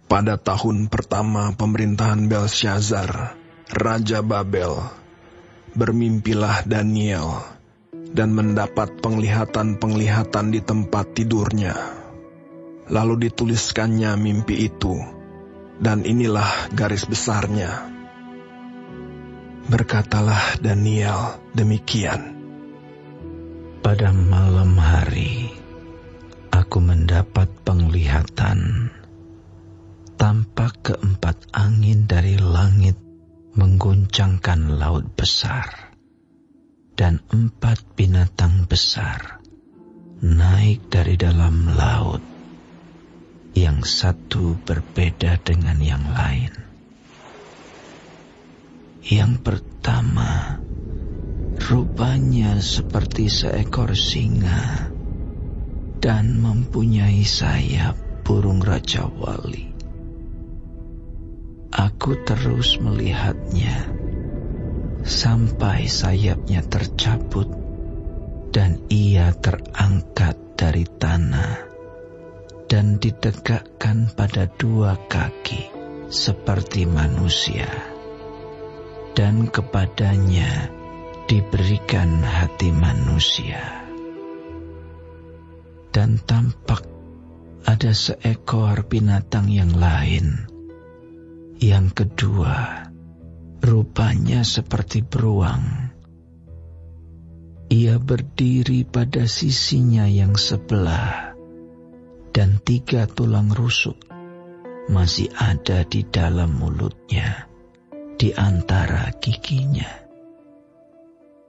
Pada tahun pertama pemerintahan Belshazzar, Raja Babel, bermimpilah Daniel dan mendapat penglihatan-penglihatan di tempat tidurnya. Lalu dituliskannya mimpi itu, dan inilah garis besarnya. Berkatalah Daniel demikian. Pada malam hari, aku mendapat penglihatan. Tampak keempat angin dari langit mengguncangkan laut besar, dan 4 binatang besar naik dari dalam laut, yang satu berbeda dengan yang lain. Yang pertama, rupanya seperti seekor singa dan mempunyai sayap burung Raja Wali. Aku terus melihatnya sampai sayapnya tercabut dan ia terangkat dari tanah dan ditegakkan pada 2 kaki seperti manusia, dan kepadanya diberikan hati manusia. Dan tampak ada seekor binatang yang lain. Yang kedua, rupanya seperti beruang. Ia berdiri pada sisinya yang sebelah, dan 3 tulang rusuk masih ada di dalam mulutnya, di antara giginya.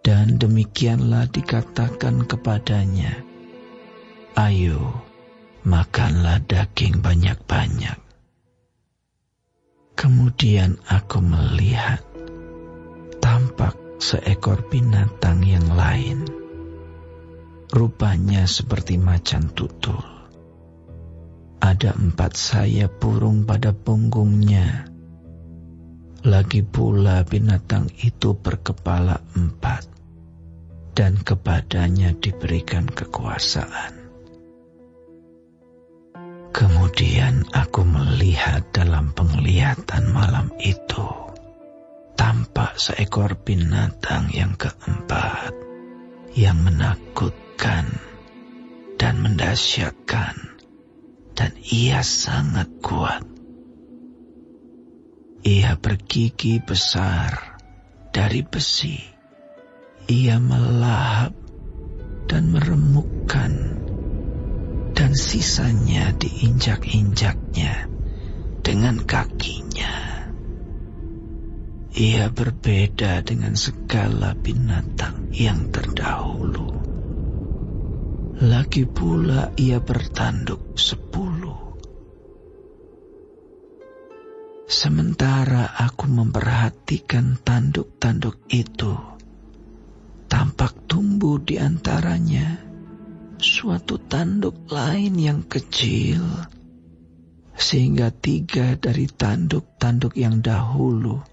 Dan demikianlah dikatakan kepadanya, "Ayo, makanlah daging banyak-banyak." Kemudian aku melihat, tampak seekor binatang yang lain. Rupanya seperti macan tutul. Ada 4 sayap burung pada punggungnya. Lagi pula binatang itu berkepala 4, dan kepadanya diberikan kekuasaan. Kemudian aku melihat dalam penglihatan malam itu, tampak seekor binatang yang keempat, yang menakutkan dan mendahsyatkan, dan ia sangat kuat. Ia bergigi besar dari besi. Ia melahap dan meremukkan, dan sisanya diinjak-injaknya dengan kakinya. Ia berbeda dengan segala binatang yang terdahulu. Lagi pula ia bertanduk 10. Sementara aku memperhatikan tanduk-tanduk itu, tampak tumbuh di antaranya suatu tanduk lain yang kecil, sehingga 3 dari tanduk-tanduk yang dahulu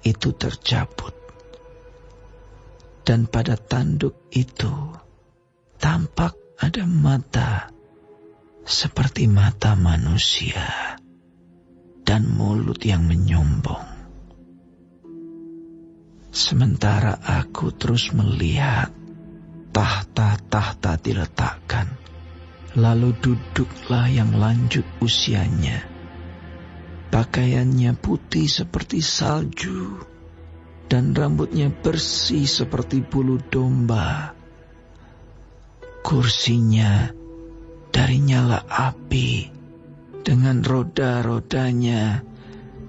itu tercabut. Dan pada tanduk itu tampak ada mata seperti mata manusia dan mulut yang menyombong. Sementara aku terus melihat, tahta-tahta diletakkan, lalu duduklah yang lanjut usianya. Pakaiannya putih seperti salju, dan rambutnya bersih seperti bulu domba. Kursinya dari nyala api, dengan roda-rodanya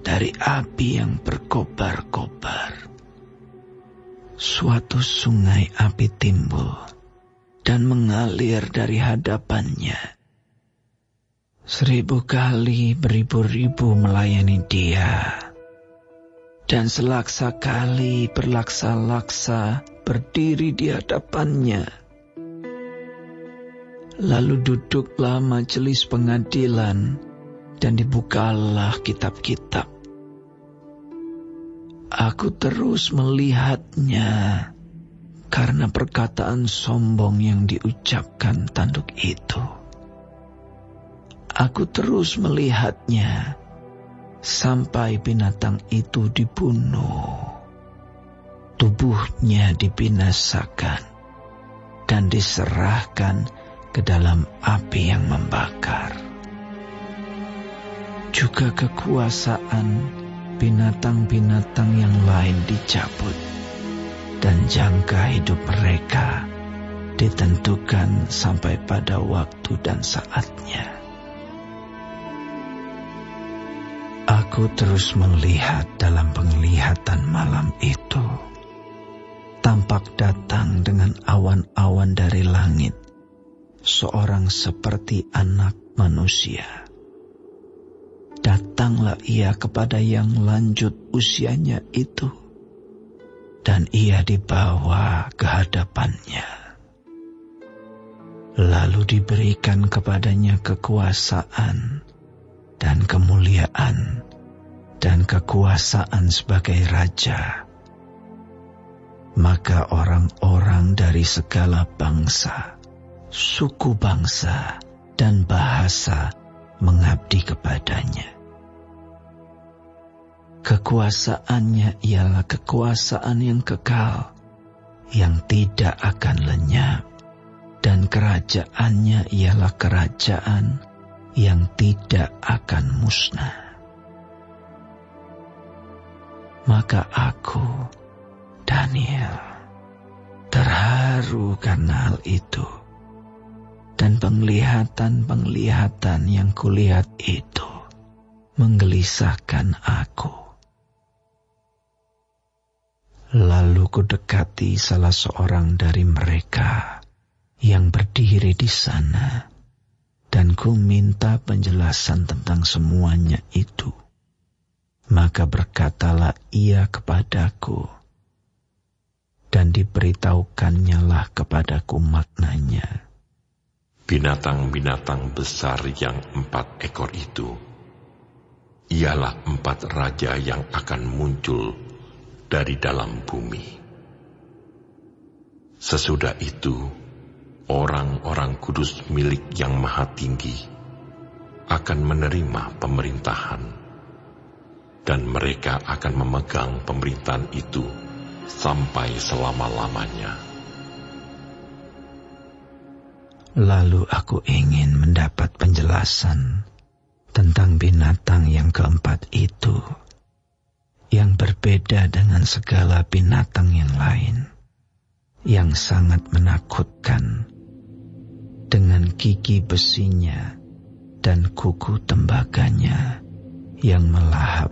dari api yang berkobar-kobar. Suatu sungai api timbul dan mengalir dari hadapannya. 1000 kali beribu-ribu melayani dia, dan selaksa kali berlaksa-laksa berdiri di hadapannya. Lalu duduklah majelis pengadilan, dan dibukalah kitab-kitab. Aku terus melihatnya karena perkataan sombong yang diucapkan tanduk itu. Aku terus melihatnya sampai binatang itu dibunuh. Tubuhnya dibinasakan dan diserahkan ke dalam api yang membakar. Juga kekuasaan binatang-binatang yang lain dicabut, dan jangka hidup mereka ditentukan sampai pada waktu dan saatnya. Aku terus melihat dalam penglihatan malam itu. Tampak datang dengan awan-awan dari langit, seorang seperti anak manusia. Datanglah ia kepada yang lanjut usianya itu, dan ia dibawa ke hadapannya. Lalu diberikan kepadanya kekuasaan dan kemuliaan dan kekuasaan sebagai raja. Maka orang-orang dari segala bangsa, suku bangsa, dan bahasa mengabdi kepadanya. Kekuasaannya ialah kekuasaan yang kekal, yang tidak akan lenyap, dan kerajaannya ialah kerajaan yang tidak akan musnah. Maka aku, Daniel, terharu karena hal itu, dan penglihatan-penglihatan yang kulihat itu menggelisahkan aku. Lalu kudekati salah seorang dari mereka yang berdiri di sana, dan ku minta penjelasan tentang semuanya itu. Maka berkatalah ia kepadaku, dan diberitahukannya lah kepadaku maknanya. Binatang-binatang besar yang 4 ekor itu ialah 4 raja yang akan muncul dari dalam bumi. Sesudah itu, orang-orang kudus milik Yang Maha Tinggi akan menerima pemerintahan, dan mereka akan memegang pemerintahan itu sampai selama-lamanya. Lalu aku ingin mendapat penjelasan tentang binatang yang keempat itu, yang berbeda dengan segala binatang yang lain, yang sangat menakutkan, dengan gigi besinya dan kuku tembaganya yang melahap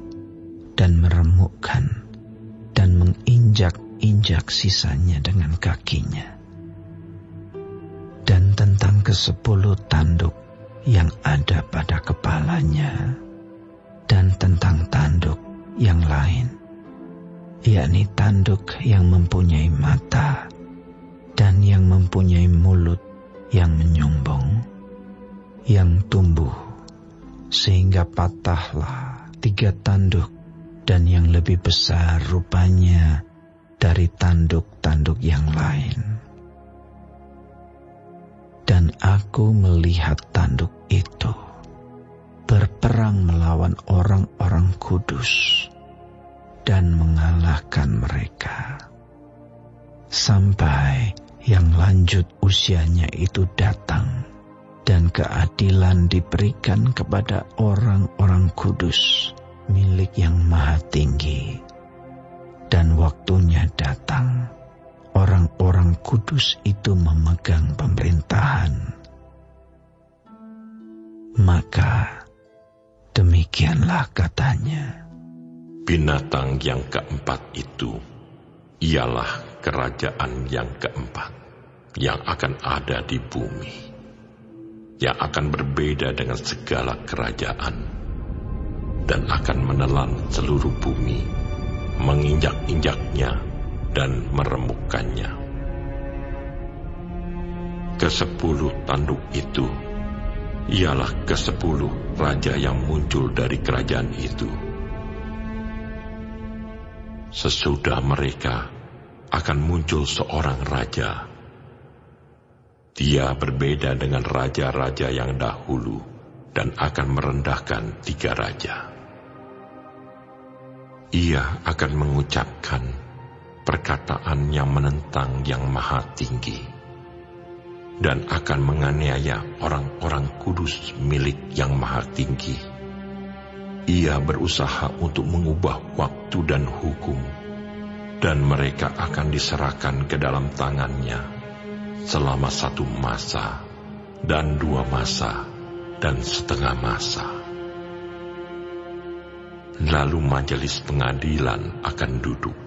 dan meremukkan, dan menginjak-injak sisanya dengan kakinya. Dan tentang ke-10 tanduk yang ada pada kepalanya, dan tentang tanduk yang lain, yakni tanduk yang mempunyai mata, dan yang mempunyai mulut yang menyombong, yang tumbuh, sehingga patahlah 3 tanduk, dan yang lebih besar rupanya dari tanduk-tanduk yang lain. Dan aku melihat tanduk itu berperang melawan orang-orang kudus dan mengalahkan mereka, sampai yang lanjut usianya itu datang, dan keadilan diberikan kepada orang-orang kudus milik Yang Maha Tinggi. Dan waktunya datang, orang-orang kudus itu memegang pemerintahan. Maka demikianlah katanya. Binatang yang keempat itu ialah kerajaan yang keempat yang akan ada di bumi, yang akan berbeda dengan segala kerajaan, dan akan menelan seluruh bumi, menginjak-injaknya dan meremukkannya. Ke-10 tanduk itu ialah ke-10 raja yang muncul dari kerajaan itu. Sesudah mereka akan muncul seorang raja. Dia berbeda dengan raja-raja yang dahulu dan akan merendahkan 3 raja. Ia akan mengucapkan perkataan yang menentang Yang Maha Tinggi dan akan menganiaya orang-orang kudus milik Yang Maha Tinggi. Ia berusaha untuk mengubah waktu dan hukum, dan mereka akan diserahkan ke dalam tangannya selama 1 masa dan 2 masa dan setengah masa. Lalu majelis pengadilan akan duduk,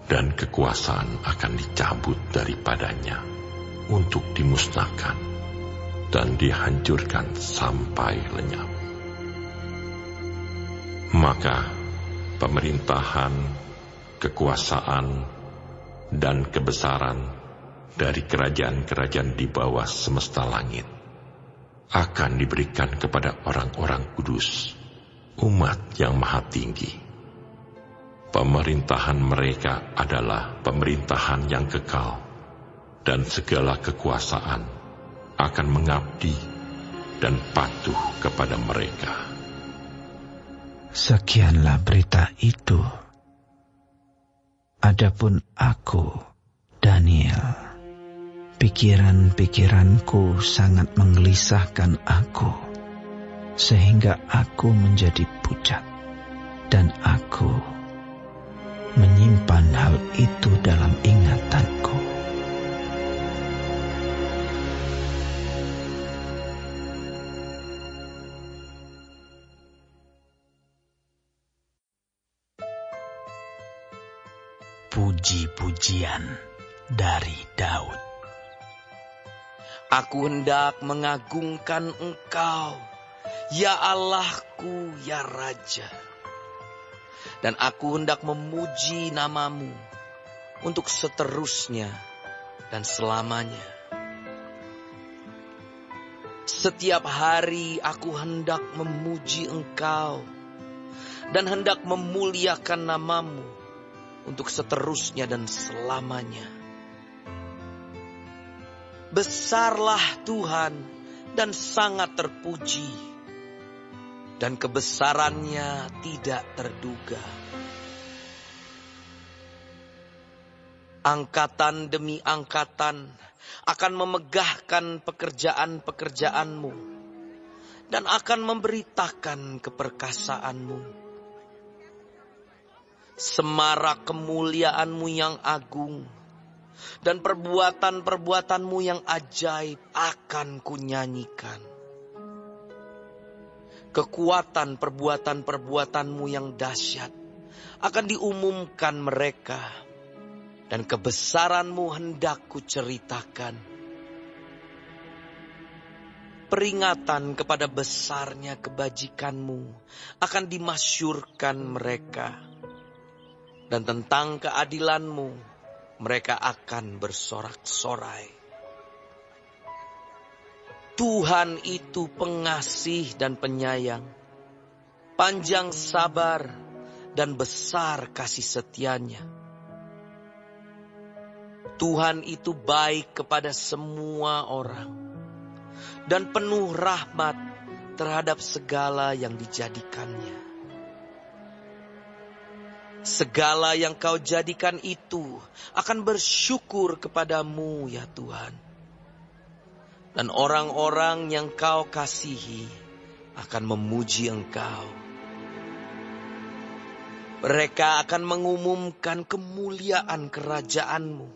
dan kekuasaan akan dicabut daripadanya untuk dimusnahkan dan dihancurkan sampai lenyap. Maka pemerintahan, kekuasaan, dan kebesaran dari kerajaan-kerajaan di bawah semesta langit akan diberikan kepada orang-orang kudus, umat Yang Maha Tinggi. Pemerintahan mereka adalah pemerintahan yang kekal, dan segala kekuasaan akan mengabdi dan patuh kepada mereka. Sekianlah berita itu. Adapun aku, Daniel, pikiran-pikiranku sangat menggelisahkan aku, sehingga aku menjadi pucat, dan aku menyimpan hal itu dalam ingatanku. Puji-pujian dari Daud. Aku hendak mengagungkan Engkau, ya Allahku, ya Raja. Dan aku hendak memuji nama-Mu untuk seterusnya dan selamanya. Setiap hari aku hendak memuji Engkau dan hendak memuliakan nama-Mu untuk seterusnya dan selamanya. Besarlah Tuhan dan sangat terpuji, dan kebesarannya tidak terduga. Angkatan demi angkatan akan memegahkan pekerjaan-pekerjaan-Mu dan akan memberitakan keperkasaan-Mu. Semarak kemuliaan-Mu yang agung dan perbuatan-perbuatan-Mu yang ajaib akan kunyanyikan. Kekuatan perbuatan-perbuatan-Mu yang dahsyat akan diumumkan mereka, dan kebesaran-Mu hendak kuceritakan. Peringatan kepada besarnya kebajikan-Mu akan dimasyurkan mereka, dan tentang keadilan-Mu mereka akan bersorak-sorai. Tuhan itu pengasih dan penyayang, panjang sabar dan besar kasih setianya. Tuhan itu baik kepada semua orang dan penuh rahmat terhadap segala yang dijadikannya. Segala yang Kau jadikan itu akan bersyukur kepada-Mu, ya Tuhan. Dan orang-orang yang Kau kasihi akan memuji Engkau. Mereka akan mengumumkan kemuliaan kerajaan-Mu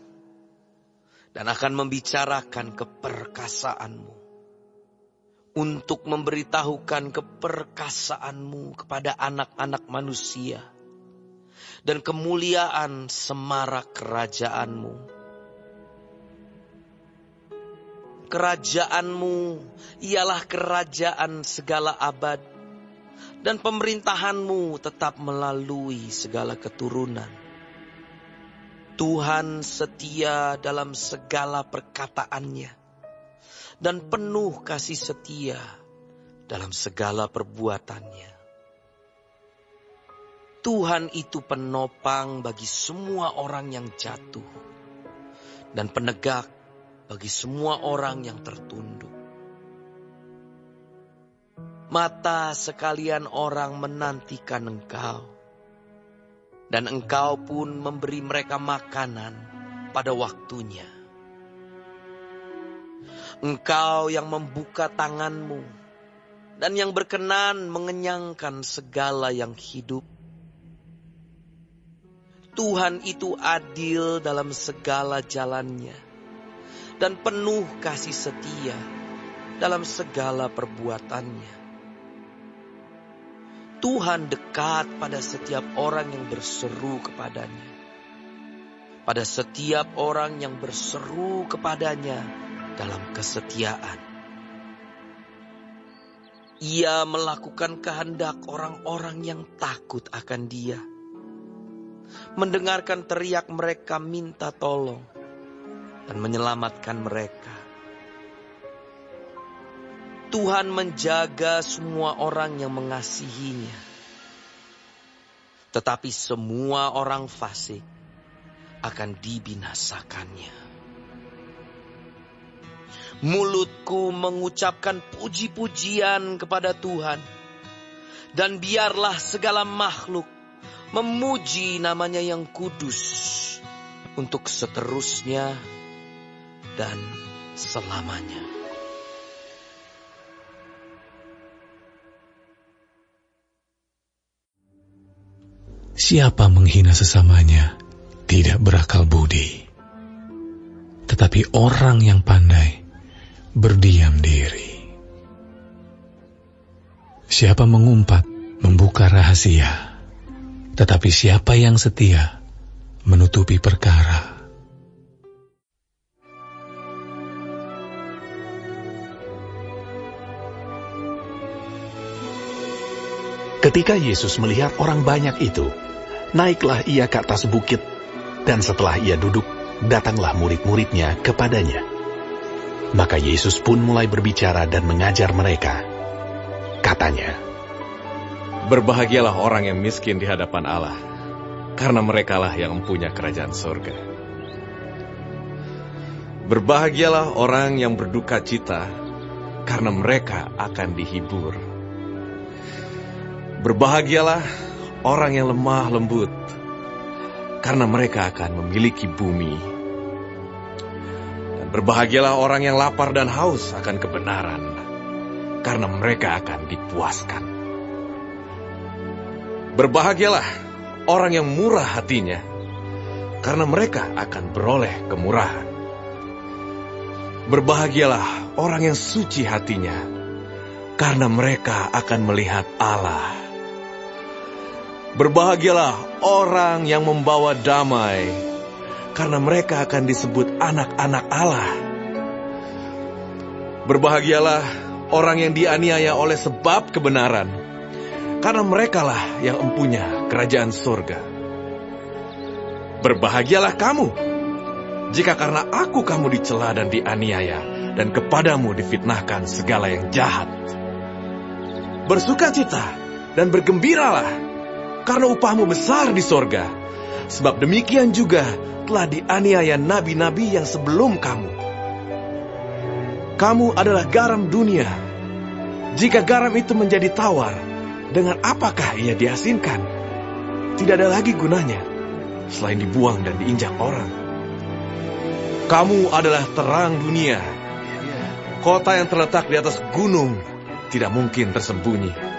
dan akan membicarakan keperkasaan-Mu, untuk memberitahukan keperkasaan-Mu kepada anak-anak manusia dan kemuliaan semarak kerajaan-Mu. Kerajaan-Mu ialah kerajaan segala abad, dan pemerintahan-Mu tetap melalui segala keturunan. Tuhan setia dalam segala perkataannya, dan penuh kasih setia dalam segala perbuatannya. Tuhan itu penopang bagi semua orang yang jatuh, dan penegak bagi semua orang yang tertunduk. Mata sekalian orang menantikan Engkau, dan Engkau pun memberi mereka makanan pada waktunya. Engkau yang membuka tangan-Mu dan yang berkenan mengenyangkan segala yang hidup. Tuhan itu adil dalam segala jalannya dan penuh kasih setia dalam segala perbuatannya. Tuhan dekat pada setiap orang yang berseru kepadanya. Pada setiap orang yang berseru kepadanya dalam kesetiaan. Ia melakukan kehendak orang-orang yang takut akan Dia. Mendengarkan teriak mereka minta tolong dan menyelamatkan mereka. Tuhan menjaga semua orang yang mengasihinya. Tetapi semua orang fasik akan dibinasakannya. Mulutku mengucapkan puji-pujian kepada Tuhan. Dan biarlah segala makhluk memuji namanya yang kudus untuk seterusnya dan selamanya. Siapa menghina sesamanya tidak berakal budi, tetapi orang yang pandai berdiam diri. Siapa mengumpat membuka rahasia, tetapi siapa yang setia menutupi perkara. Ketika Yesus melihat orang banyak itu, naiklah ia ke atas bukit, dan setelah ia duduk, datanglah murid-muridnya kepadanya. Maka Yesus pun mulai berbicara dan mengajar mereka. Katanya, "Berbahagialah orang yang miskin di hadapan Allah, karena merekalah yang mempunyai kerajaan surga. Berbahagialah orang yang berduka cita, karena mereka akan dihibur. Berbahagialah orang yang lemah lembut, karena mereka akan memiliki bumi. Dan berbahagialah orang yang lapar dan haus akan kebenaran, karena mereka akan dipuaskan. Berbahagialah orang yang murah hatinya, karena mereka akan beroleh kemurahan. Berbahagialah orang yang suci hatinya, karena mereka akan melihat Allah. Berbahagialah orang yang membawa damai, karena mereka akan disebut anak-anak Allah. Berbahagialah orang yang dianiaya oleh sebab kebenaran, karena merekalah yang mempunyai kerajaan surga. Berbahagialah kamu, jika karena aku kamu dicela dan dianiaya, dan kepadamu difitnahkan segala yang jahat. Bersukacita dan bergembiralah, karena upahmu besar di sorga, sebab demikian juga telah dianiaya nabi-nabi yang sebelum kamu. Kamu adalah garam dunia. Jika garam itu menjadi tawar, dengan apakah ia diasinkan? Tidak ada lagi gunanya, selain dibuang dan diinjak orang. Kamu adalah terang dunia. Kota yang terletak di atas gunung tidak mungkin tersembunyi.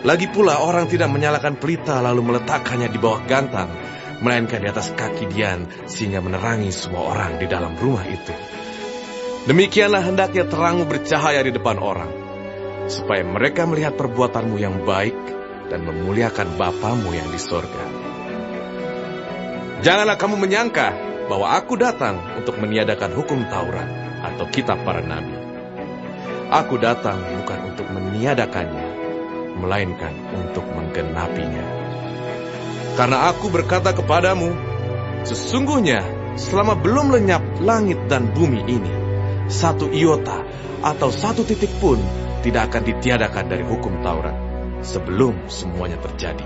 Lagi pula orang tidak menyalakan pelita lalu meletakkannya di bawah gantang, melainkan di atas kaki dian, sehingga menerangi semua orang di dalam rumah itu. Demikianlah hendaknya terangmu bercahaya di depan orang, supaya mereka melihat perbuatanmu yang baik dan memuliakan Bapamu yang di sorga. Janganlah kamu menyangka bahwa aku datang untuk meniadakan hukum Taurat atau kitab para nabi. Aku datang bukan untuk meniadakannya, melainkan untuk menggenapinya. Karena aku berkata kepadamu, sesungguhnya selama belum lenyap langit dan bumi ini, satu iota atau satu titik pun tidak akan ditiadakan dari hukum Taurat sebelum semuanya terjadi.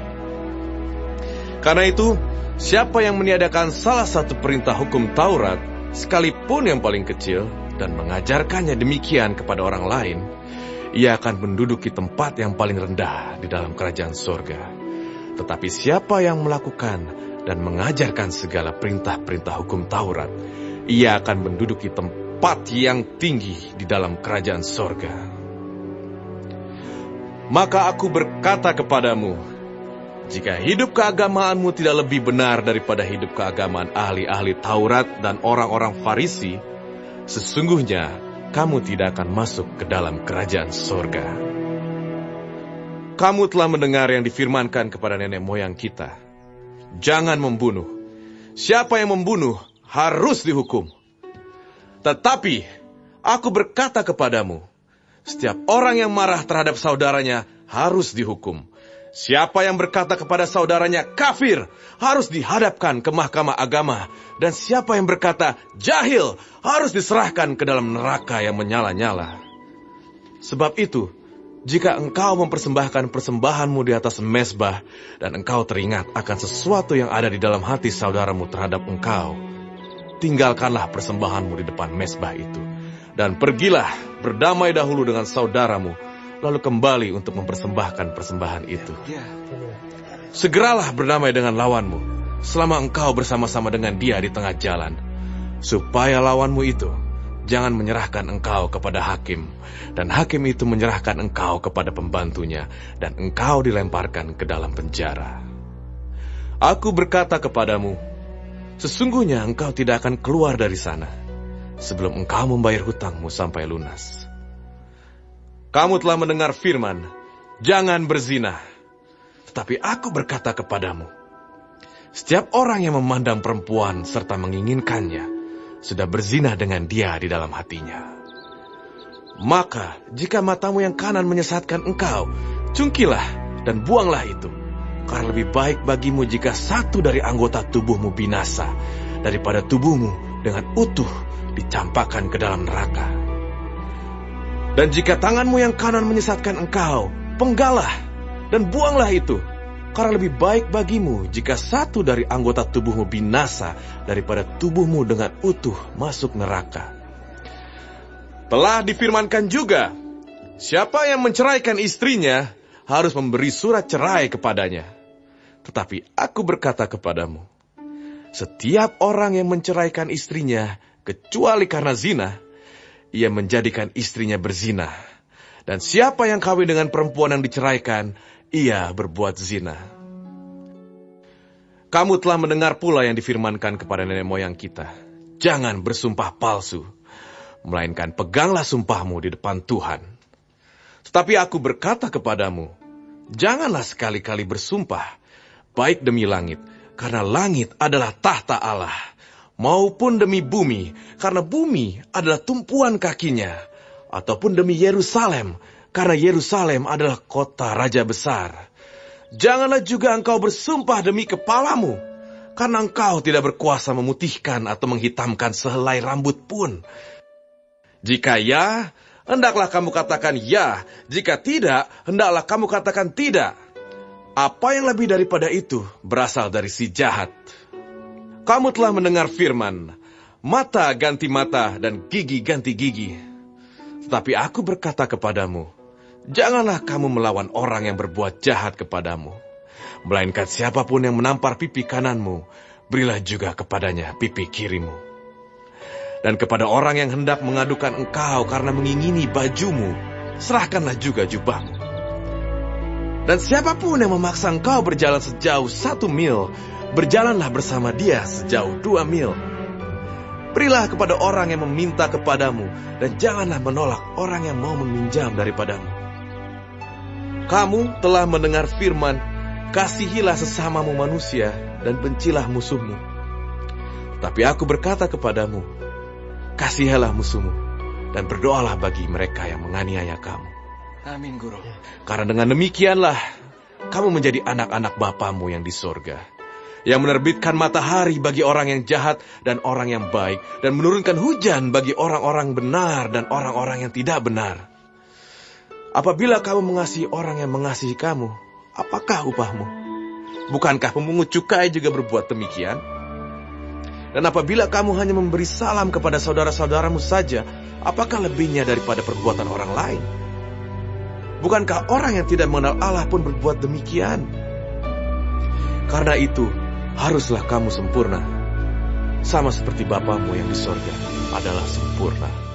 Karena itu, siapa yang meniadakan salah satu perintah hukum Taurat, sekalipun yang paling kecil, dan mengajarkannya demikian kepada orang lain, ia akan menduduki tempat yang paling rendah di dalam kerajaan surga. Tetapi siapa yang melakukan dan mengajarkan segala perintah-perintah hukum Taurat, ia akan menduduki tempat yang tinggi di dalam kerajaan sorga. Maka aku berkata kepadamu, jika hidup keagamaanmu tidak lebih benar daripada hidup keagamaan ahli-ahli Taurat dan orang-orang Farisi, sesungguhnya kamu tidak akan masuk ke dalam kerajaan sorga. Kamu telah mendengar yang difirmankan kepada nenek moyang kita, jangan membunuh. Siapa yang membunuh harus dihukum. Tetapi aku berkata kepadamu, setiap orang yang marah terhadap saudaranya harus dihukum. Siapa yang berkata kepada saudaranya kafir harus dihadapkan ke mahkamah agama. Dan siapa yang berkata jahil harus diserahkan ke dalam neraka yang menyala-nyala. Sebab itu, jika engkau mempersembahkan persembahanmu di atas mezbah dan engkau teringat akan sesuatu yang ada di dalam hati saudaramu terhadap engkau, tinggalkanlah persembahanmu di depan mezbah itu. Dan pergilah berdamai dahulu dengan saudaramu, lalu kembali untuk mempersembahkan persembahan itu. Segeralah berdamai dengan lawanmu, selama engkau bersama-sama dengan dia di tengah jalan, supaya lawanmu itu jangan menyerahkan engkau kepada hakim, dan hakim itu menyerahkan engkau kepada pembantunya, dan engkau dilemparkan ke dalam penjara. Aku berkata kepadamu, sesungguhnya engkau tidak akan keluar dari sana sebelum engkau membayar hutangmu sampai lunas. Kamu telah mendengar firman, jangan berzina. Tetapi aku berkata kepadamu, setiap orang yang memandang perempuan serta menginginkannya, sudah berzina dengan dia di dalam hatinya. Maka, jika matamu yang kanan menyesatkan engkau, cungkilah dan buanglah itu. Karena lebih baik bagimu jika satu dari anggota tubuhmu binasa, daripada tubuhmu dengan utuh dicampakkan ke dalam neraka. Dan jika tanganmu yang kanan menyesatkan engkau, penggalah dan buanglah itu. Karena lebih baik bagimu jika satu dari anggota tubuhmu binasa daripada tubuhmu dengan utuh masuk neraka. Telah difirmankan juga, siapa yang menceraikan istrinya harus memberi surat cerai kepadanya. Tetapi aku berkata kepadamu, setiap orang yang menceraikan istrinya kecuali karena zina, ia menjadikan istrinya berzina. Dan siapa yang kawin dengan perempuan yang diceraikan, ia berbuat zina. Kamu telah mendengar pula yang difirmankan kepada nenek moyang kita, jangan bersumpah palsu, melainkan peganglah sumpahmu di depan Tuhan. Tetapi aku berkata kepadamu, janganlah sekali-kali bersumpah, baik demi langit, karena langit adalah tahta Allah, maupun demi bumi, karena bumi adalah tumpuan kakinya, ataupun demi Yerusalem, karena Yerusalem adalah kota raja besar. Janganlah juga engkau bersumpah demi kepalamu, karena engkau tidak berkuasa memutihkan atau menghitamkan sehelai rambut pun. Jika ya, hendaklah kamu katakan ya, jika tidak, hendaklah kamu katakan tidak. Apa yang lebih daripada itu berasal dari si jahat. Kamu telah mendengar firman, mata ganti mata dan gigi ganti gigi. Tetapi aku berkata kepadamu, janganlah kamu melawan orang yang berbuat jahat kepadamu. Melainkan siapapun yang menampar pipi kananmu, berilah juga kepadanya pipi kirimu. Dan kepada orang yang hendak mengadukan engkau karena mengingini bajumu, serahkanlah juga jubahmu. Dan siapapun yang memaksa engkau berjalan sejauh 1 mil, berjalanlah bersama dia sejauh 2 mil. Berilah kepada orang yang meminta kepadamu, dan janganlah menolak orang yang mau meminjam daripadamu. Kamu telah mendengar firman, kasihilah sesamamu manusia, dan bencilah musuhmu. Tapi aku berkata kepadamu, kasihilah musuhmu, dan berdoalah bagi mereka yang menganiaya kamu. Amin, Guru. Karena dengan demikianlah, kamu menjadi anak-anak Bapamu yang di sorga, yang menerbitkan matahari bagi orang yang jahat dan orang yang baik, dan menurunkan hujan bagi orang-orang benar dan orang-orang yang tidak benar. Apabila kamu mengasihi orang yang mengasihi kamu, apakah upahmu? Bukankah pemungut cukai juga berbuat demikian? Dan apabila kamu hanya memberi salam kepada saudara-saudaramu saja, apakah lebihnya daripada perbuatan orang lain? Bukankah orang yang tidak mengenal Allah pun berbuat demikian? Karena itu, haruslah kamu sempurna, sama seperti Bapamu yang di sorga adalah sempurna.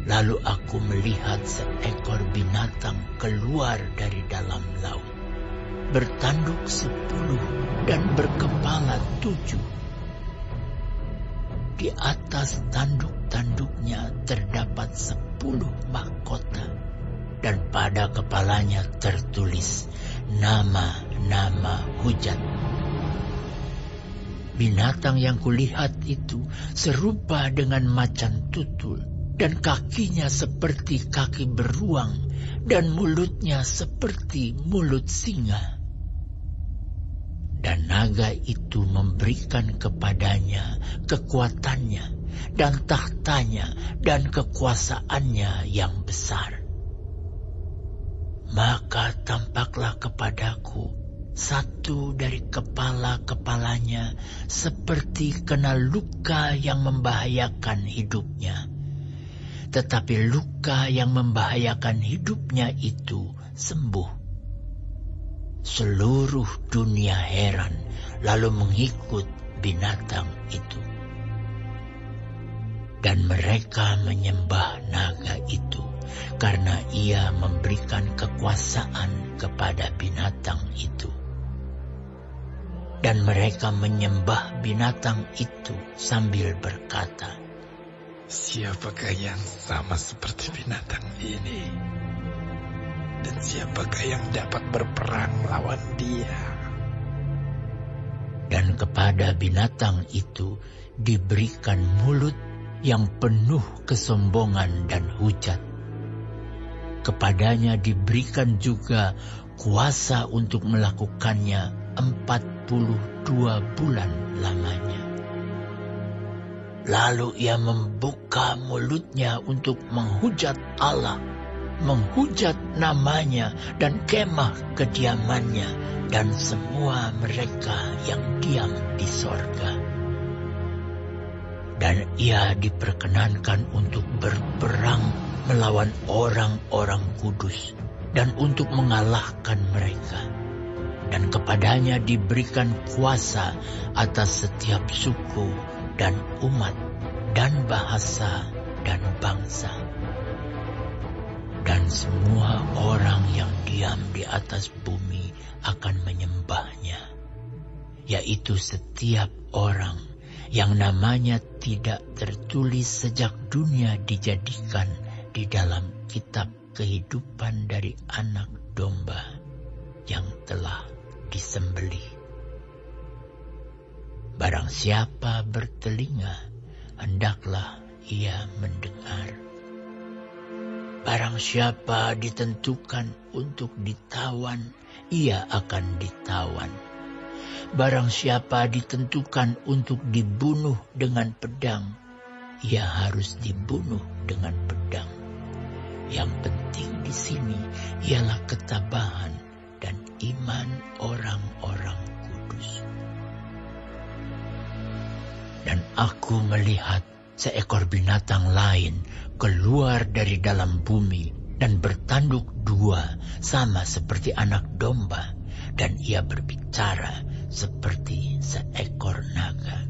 Lalu aku melihat seekor binatang keluar dari dalam laut, bertanduk 10 dan berkepala 7. Di atas tanduk-tanduknya terdapat 10 mahkota, dan pada kepalanya tertulis nama-nama hujat. Binatang yang kulihat itu serupa dengan macan tutul, dan kakinya seperti kaki beruang, dan mulutnya seperti mulut singa. Dan naga itu memberikan kepadanya kekuatannya, dan tahtanya, dan kekuasaannya yang besar. Maka tampaklah kepadaku satu dari kepala-kepalanya seperti kena luka yang membahayakan hidupnya. Tetapi luka yang membahayakan hidupnya itu sembuh. Seluruh dunia heran lalu mengikut binatang itu. Dan mereka menyembah naga itu karena ia memberikan kekuasaan kepada binatang itu. Dan mereka menyembah binatang itu sambil berkata, Siapakah yang sama seperti binatang ini? Dan siapakah yang dapat berperang melawan dia? Dan kepada binatang itu diberikan mulut yang penuh kesombongan dan hujat. Kepadanya diberikan juga kuasa untuk melakukannya 42 bulan lamanya. Lalu ia membuka mulutnya untuk menghujat Allah, menghujat namanya dan kemah kediamannya dan semua mereka yang diam di sorga. Dan ia diperkenankan untuk berperang melawan orang-orang kudus dan untuk mengalahkan mereka. Dan kepadanya diberikan kuasa atas setiap suku dan umat, dan bahasa, dan bangsa. Dan semua orang yang diam di atas bumi akan menyembahnya, yaitu setiap orang yang namanya tidak tertulis sejak dunia dijadikan di dalam kitab kehidupan dari anak domba yang telah disembelih. Barang siapa bertelinga, hendaklah ia mendengar. Barang siapa ditentukan untuk ditawan, ia akan ditawan. Barang siapa ditentukan untuk dibunuh dengan pedang, ia harus dibunuh dengan pedang. Yang penting di sini ialah ketabahan dan iman orang-orang kudus. Dan aku melihat seekor binatang lain keluar dari dalam bumi dan bertanduk 2 sama seperti anak domba, dan ia berbicara seperti seekor naga.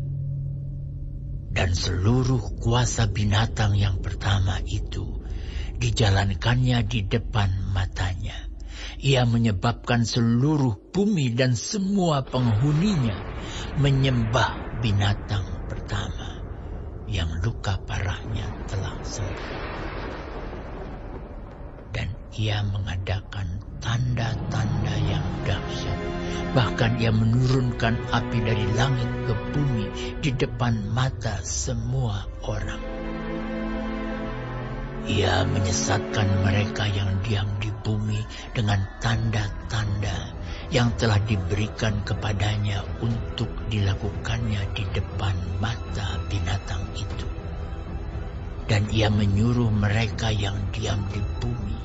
Dan seluruh kuasa binatang yang pertama itu dijalankannya di depan matanya. Ia menyebabkan seluruh bumi dan semua penghuninya menyembah binatang pertama yang luka parahnya telah sembuh. Dan ia mengadakan tanda-tanda yang dahsyat. Bahkan ia menurunkan api dari langit ke bumi di depan mata semua orang. Ia menyesatkan mereka yang diam di bumi dengan tanda-tanda yang telah diberikan kepadanya untuk dilakukannya di depan mata binatang itu. Dan ia menyuruh mereka yang diam di bumi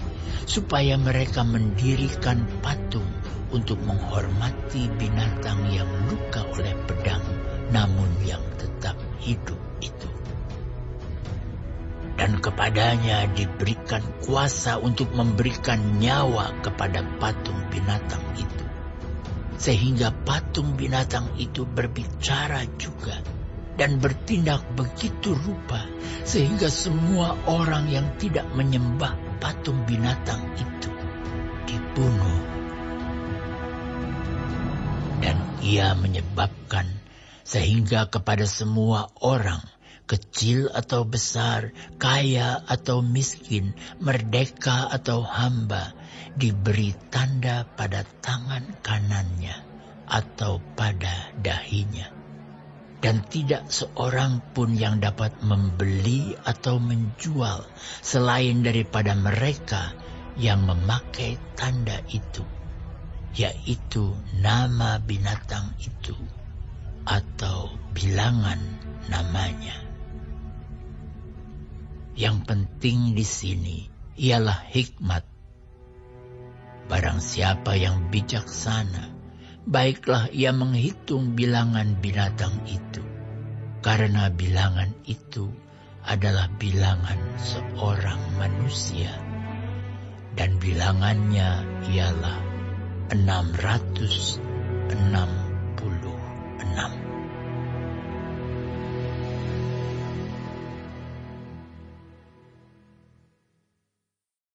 supaya mereka mendirikan patung untuk menghormati binatang yang luka oleh pedang namun yang tetap hidup itu. Dan dan kepadanya diberikan kuasa untuk memberikan nyawa kepada patung binatang itu. Sehingga patung binatang itu berbicara juga dan bertindak begitu rupa, sehingga semua orang yang tidak menyembah patung binatang itu dibunuh. Dan ia menyebabkan sehingga kepada semua orang, kecil atau besar, kaya atau miskin, merdeka atau hamba, diberi tanda pada tangan kanannya atau pada dahinya. Dan tidak seorang pun yang dapat membeli atau menjual selain daripada mereka yang memakai tanda itu, yaitu nama binatang itu atau bilangan namanya. Yang penting di sini ialah hikmat. Barang siapa yang bijaksana, baiklah ia menghitung bilangan binatang itu, karena bilangan itu adalah bilangan seorang manusia, dan bilangannya ialah 666.